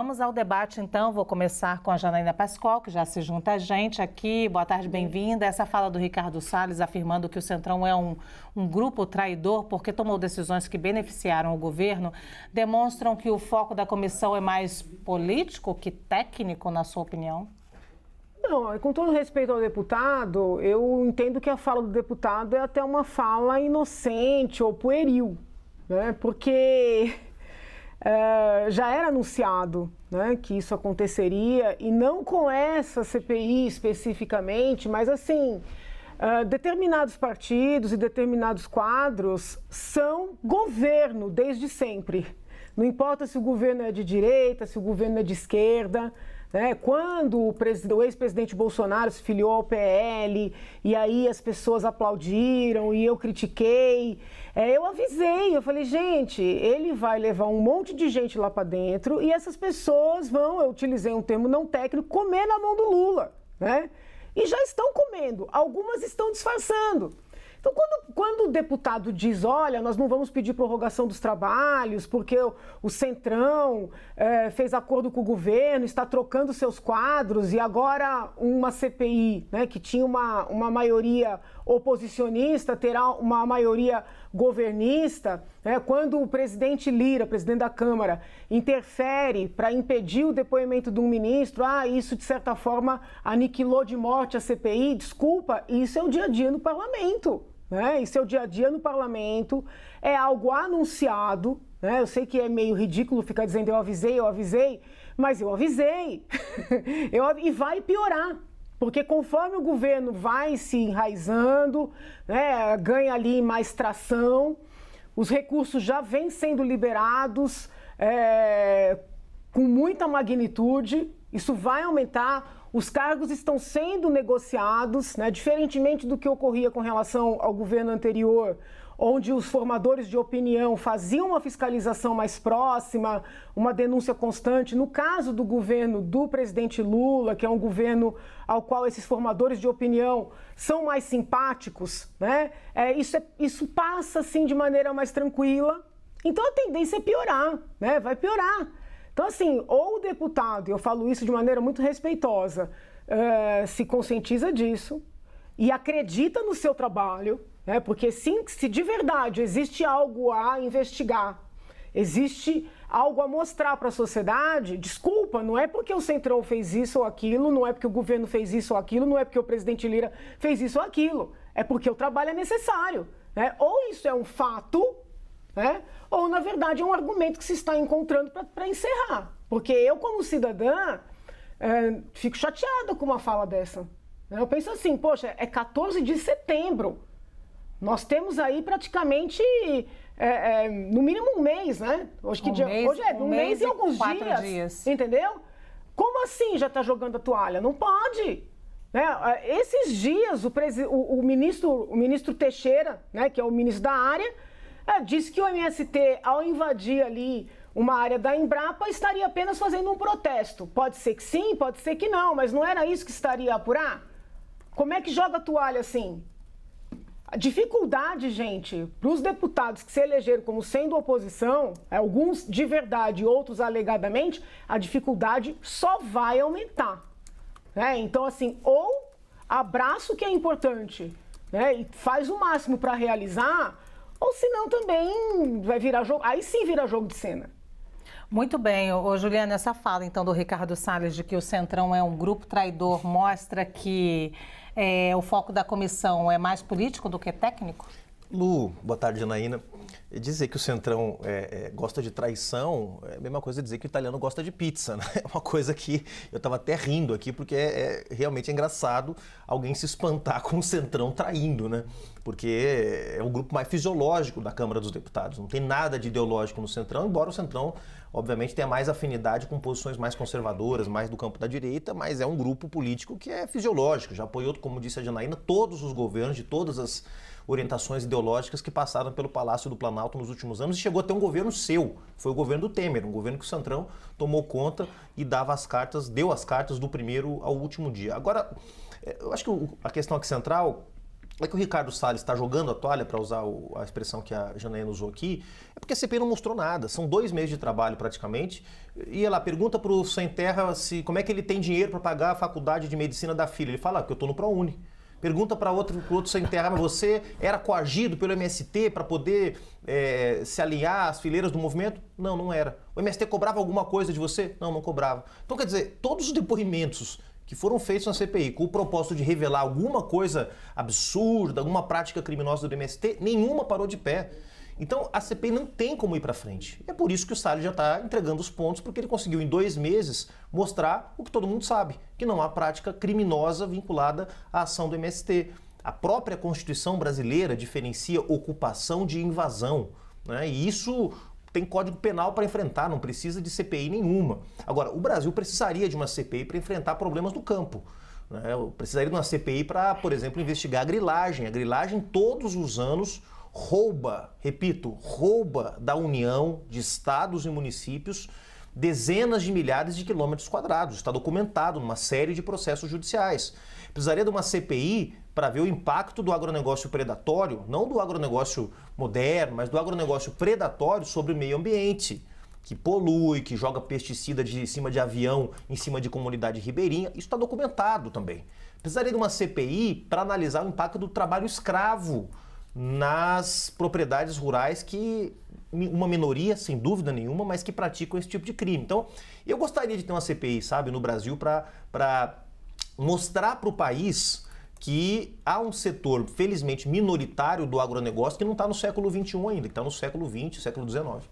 Vamos ao debate, então. Vou começar com a Janaína Pascoal, que já se junta a gente aqui. Boa tarde, bem-vinda. Essa fala do Ricardo Salles afirmando que o Centrão é um grupo traidor porque tomou decisões que beneficiaram o governo, demonstram que o foco da comissão é mais político que técnico, na sua opinião? Não, com todo respeito ao deputado, eu entendo que a fala do deputado é até uma fala inocente ou pueril, né? Porque já era anunciado, né, que isso aconteceria, e não com essa CPI especificamente, mas assim, determinados partidos e determinados quadros são governo desde sempre. Não importa se o governo é de direita, se o governo é de esquerda, né? Quando o ex-presidente Bolsonaro se filiou ao PL, e aí as pessoas aplaudiram e eu critiquei, eu avisei, eu falei, gente, ele vai levar um monte de gente lá para dentro e essas pessoas vão, eu utilizei um termo não técnico, comer na mão do Lula, né? E já estão comendo, algumas estão disfarçando. Então, quando o deputado diz, olha, nós não vamos pedir prorrogação dos trabalhos porque o Centrão fez acordo com o governo, está trocando seus quadros e agora uma CPI, né, que tinha uma maioria oposicionista, terá uma maioria governista, né, quando o presidente Lira, presidente da Câmara, interfere para impedir o depoimento de um ministro, isso de certa forma aniquilou de morte a CPI, desculpa, isso é o dia a dia no parlamento. Né? Isso é o dia a dia no parlamento, é algo anunciado, né? Eu sei que é meio ridículo ficar dizendo eu avisei, mas eu avisei. E vai piorar, porque conforme o governo vai se enraizando, né, ganha ali mais tração, os recursos já vêm sendo liberados com muita magnitude, isso vai aumentar. Os cargos estão sendo negociados, né, diferentemente do que ocorria com relação ao governo anterior, onde os formadores de opinião faziam uma fiscalização mais próxima, uma denúncia constante. No caso do governo do presidente Lula, que é um governo ao qual esses formadores de opinião são mais simpáticos, né, isso passa assim de maneira mais tranquila. Então a tendência é piorar, né, vai piorar. Então, assim, ou o deputado, e eu falo isso de maneira muito respeitosa, se conscientiza disso e acredita no seu trabalho, né? Porque sim, se de verdade existe algo a investigar, existe algo a mostrar para a sociedade, desculpa, não é porque o Centrão fez isso ou aquilo, não é porque o governo fez isso ou aquilo, não é porque o presidente Lira fez isso ou aquilo, é porque o trabalho é necessário, né? Ou isso é um fato, né? Ou, na verdade, é um argumento que se está encontrando para encerrar. Porque eu, como cidadã, fico chateada com uma fala dessa. Eu penso assim, poxa, é 14 de setembro. Nós temos aí praticamente, no mínimo um mês, né? Hoje é um mês e alguns 4 dias. Entendeu? Como assim já está jogando a toalha? Não pode. Né? Esses dias, o ministro Teixeira, né, que é o ministro da área, disse que o MST, ao invadir ali uma área da Embrapa, estaria apenas fazendo um protesto. Pode ser que sim, pode ser que não, mas não era isso que estaria a apurar? Como é que joga a toalha assim? A dificuldade, gente, para os deputados que se elegeram como sendo oposição, alguns de verdade e outros alegadamente, a dificuldade só vai aumentar. Né? Então, assim, ou abraça o que é importante, né, e faz o máximo para realizar, ou senão também vai virar jogo, aí sim vira jogo de cena. Muito bem, Juliana, essa fala então do Ricardo Salles de que o Centrão é um grupo traidor mostra que o foco da comissão é mais político do que técnico? Lu, boa tarde, Janaína. Dizer que o Centrão gosta de traição é a mesma coisa dizer que o italiano gosta de pizza, né? É uma coisa que eu estava até rindo aqui, porque realmente engraçado alguém se espantar com o Centrão traindo, né? Porque é o grupo mais fisiológico da Câmara dos Deputados. Não tem nada de ideológico no Centrão, embora o Centrão, obviamente, tenha mais afinidade com posições mais conservadoras, mais do campo da direita, mas é um grupo político que é fisiológico. Já apoiou, como disse a Janaína, todos os governos de todas as orientações ideológicas que passaram pelo Palácio do Planalto nos últimos anos e chegou a ter um governo seu. Foi o governo do Temer, um governo que o Centrão tomou conta e deu as cartas do primeiro ao último dia. Agora, eu acho que a questão aqui central é que o Ricardo Salles está jogando a toalha, para usar a expressão que a Janaína usou aqui, é porque a CPI não mostrou nada. São 2 meses de trabalho praticamente. E ela pergunta para o Sem Terra como é que ele tem dinheiro para pagar a faculdade de medicina da filha. Ele fala que eu estou no ProUni. Pergunta para outro Sem Terra, mas você era coagido pelo MST para poder se alinhar às fileiras do movimento? Não, não era. O MST cobrava alguma coisa de você? Não, não cobrava. Então, quer dizer, todos os depoimentos que foram feitos na CPI com o propósito de revelar alguma coisa absurda, alguma prática criminosa do MST, nenhuma parou de pé. Então a CPI não tem como ir para frente. É por isso que o Salles já está entregando os pontos, porque ele conseguiu em 2 meses mostrar o que todo mundo sabe, que não há prática criminosa vinculada à ação do MST. A própria Constituição brasileira diferencia ocupação de invasão, né? E isso tem código penal para enfrentar, não precisa de CPI nenhuma. Agora, o Brasil precisaria de uma CPI para enfrentar problemas do campo, né? Precisaria de uma CPI para, por exemplo, investigar a grilagem. A grilagem todos os anos rouba, repito, rouba da União, de estados e municípios, dezenas de milhares de quilômetros quadrados. Está documentado numa série de processos judiciais. Precisaria de uma CPI para ver o impacto do agronegócio predatório, não do agronegócio moderno, mas do agronegócio predatório sobre o meio ambiente, que polui, que joga pesticida de cima de avião em cima de comunidade ribeirinha. Isso está documentado também. Precisaria de uma CPI para analisar o impacto do trabalho escravo nas propriedades rurais, que uma minoria, sem dúvida nenhuma, mas que praticam esse tipo de crime. Então, eu gostaria de ter uma CPI, sabe, no Brasil, para mostrar para o país que há um setor, felizmente, minoritário do agronegócio que não está no século XXI ainda, que está no século XX, século XIX.